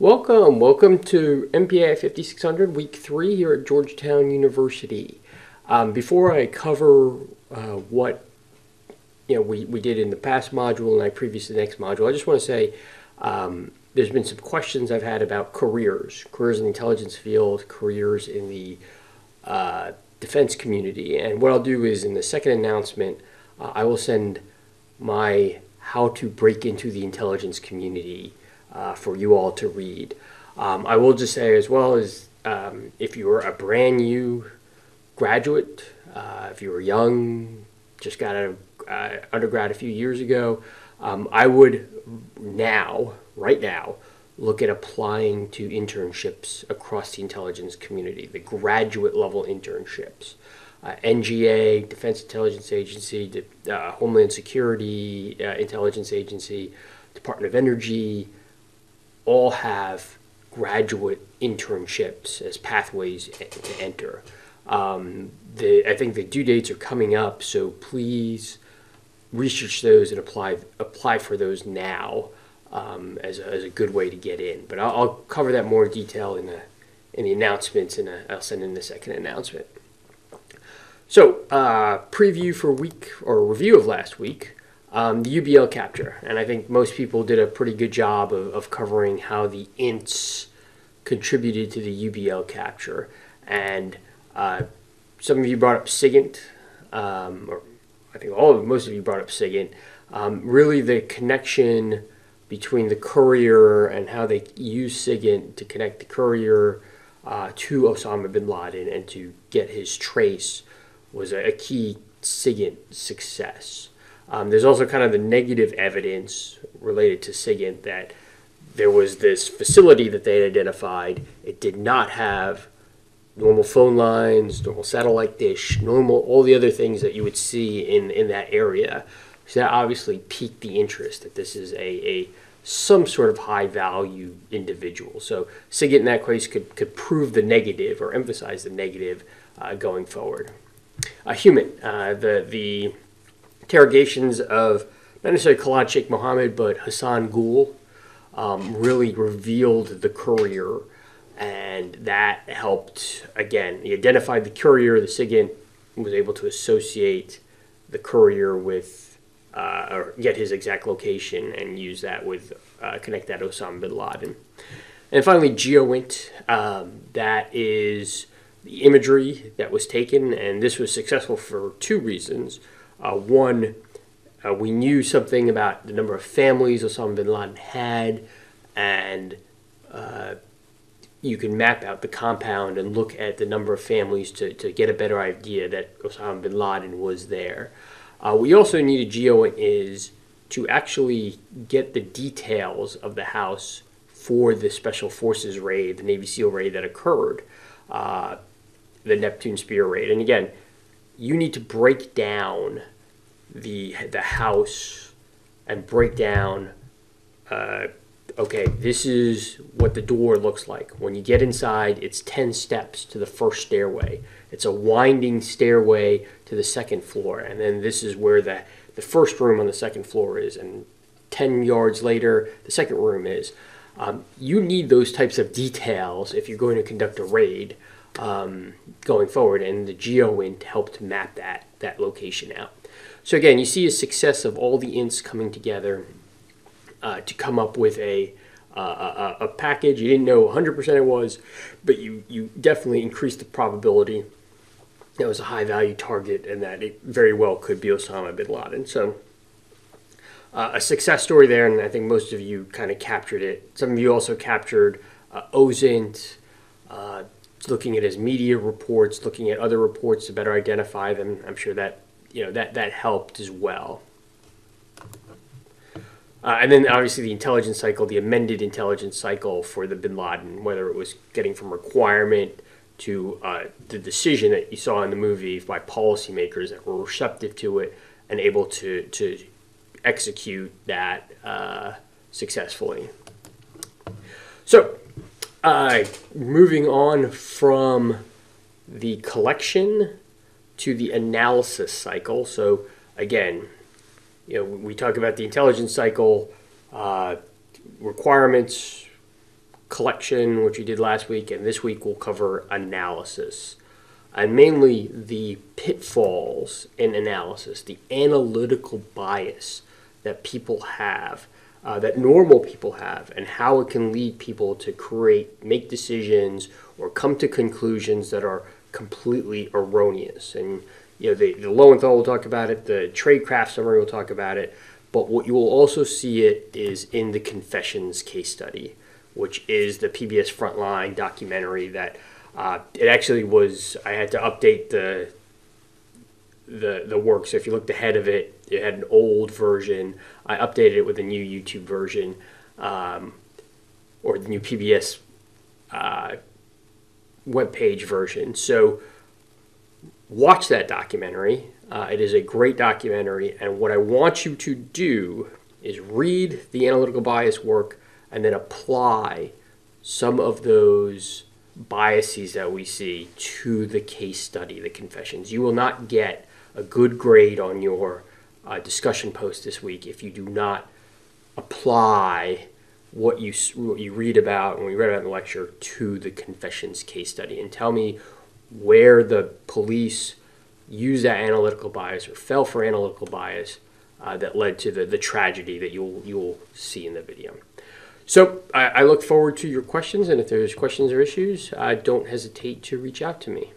Welcome to Mpai 5600 Week 3 here at Georgetown University. Before I cover what we did in the past module and I previous to the next module, I just want to say there's been some questions I've had about careers in the intelligence field, careers in the defense community. And what I'll do is in the second announcement, I will send my how to break into the intelligence community for you all to read. I will just say as well as if you are a brand new graduate, if you were young, just got out of undergrad a few years ago, I would right now, look at applying to internships across the intelligence community, the graduate level internships. NGA, Defense Intelligence Agency, Homeland Security Intelligence Agency, Department of Energy, all have graduate internships as pathways to enter. I think the due dates are coming up, so please research those and apply for those now as a good way to get in. But I'll cover that more in detail in the announcements, and I'll send in the second announcement. So, preview for review of last week. The UBL capture, and I think most people did a pretty good job of covering how the ints contributed to the UBL capture. And some of you brought up SIGINT, or I think most of you brought up SIGINT. Really the connection between the courier and how they use SIGINT to connect the courier to Osama bin Laden and to get his trace was a key SIGINT success. There's also kind of the negative evidence related to SIGINT that there was this facility that they had identified. It did not have normal phone lines, normal satellite dish, all the other things that you would see in that area. So that obviously piqued the interest that this is some sort of high value individual. So SIGINT in that case could prove the negative or emphasize the negative going forward. Human, the interrogations of not necessarily Khalid Sheikh Mohammed, but Hassan Ghul really revealed the courier, and that helped. Again, he identified the courier. The SIGINT was able to associate the courier with, or get his exact location and use that with, connect that to Osama bin Laden. And finally, GeoInt, that is the imagery that was taken, and this was successful for two reasons. One, we knew something about the number of families Osama bin Laden had, and you can map out the compound and look at the number of families to get a better idea that Osama bin Laden was there. We also needed GeoInt is to actually get the details of the house for the Special Forces raid, the Navy SEAL raid that occurred, the Neptune Spear raid. And again, you need to break down the house and break down, okay, this is what the door looks like. When you get inside, it's 10 steps to the first stairway. It's a winding stairway to the second floor, and then this is where the first room on the second floor is, and 10 yards later, the second room is. You need those types of details if you're going to conduct a raid going forward, and the GeoInt helped map that location out. So again, you see a success of all the ints coming together to come up with a package. You didn't know 100% it was, but you definitely increased the probability that it was a high-value target and that it very well could be Osama bin Laden. So a success story there, and I think most of you kind of captured it. Some of you also captured OSINT, looking at his media reports, looking at other reports to better identify them. I'm sure that that helped as well. And then obviously the intelligence cycle, the amended intelligence cycle for the bin Laden, whether it was getting from requirement to the decision that you saw in the movie by policymakers that were receptive to it and able to execute that successfully. So moving on from the collection to the analysis cycle. So again, we talk about the intelligence cycle, requirements, collection, which we did last week, and this week we'll cover analysis. And mainly the pitfalls in analysis, the analytical bias that people have, that normal people have, and how it can lead people to make decisions or come to conclusions that are completely erroneous. And the Lowenthal will talk about it, the Tradecraft summary will talk about it, but what you will also see it is in the Confessions case study, which is the PBS Frontline documentary that it actually was. I had to update the work. So if you looked ahead of it, it had an old version. I updated it with a new YouTube version, or the new PBS webpage version. So watch that documentary. It is a great documentary, and what I want you to do is read the analytical bias work and then apply some of those biases that we see to the case study, the Confessions. You will not get a good grade on your discussion post this week if you do not apply what you read about and we read about in the lecture to the Confessions case study, and tell me where the police use that analytical bias or fell for analytical bias that led to the tragedy that you'll see in the video. So I look forward to your questions, and if there's questions or issues, don't hesitate to reach out to me.